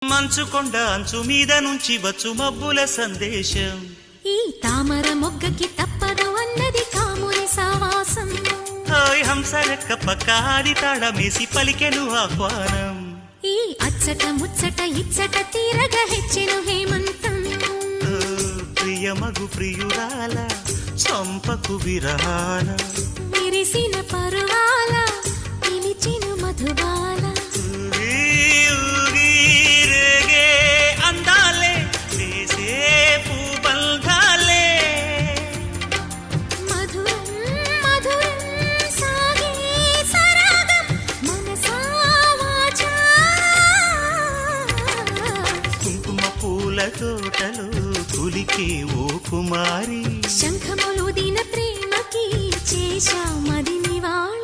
మంచుకొండ అంచు మీద నుంచి వచ్చు మబ్బుల సందేశం. ఈ తామర మొగ్గకి తప్పదు అన్నది కాముని సావాసం. హాయ్ హంసరెక్క పక్కాడి తాళమేసి పలికెను ఆహ్వానం. ఈ అచ్చట ముచ్చట ఇచ్చట తీరగా హెచ్చెను హేమంతం. ప్రియమగు ప్రియురాల చంపకు విరహాల విరిసిన పరువాల పిలిచిన మధుబాల. రేగే అందాలే వేసే పూబంధాలే. మధురం మధురం సాగే సరాగం మనసా వాచా. కుంకుమ పూల తోటలో కులికే ఓ కుమారి. శంఖములు దిన ప్రేమకి చేశా మదినివాడ.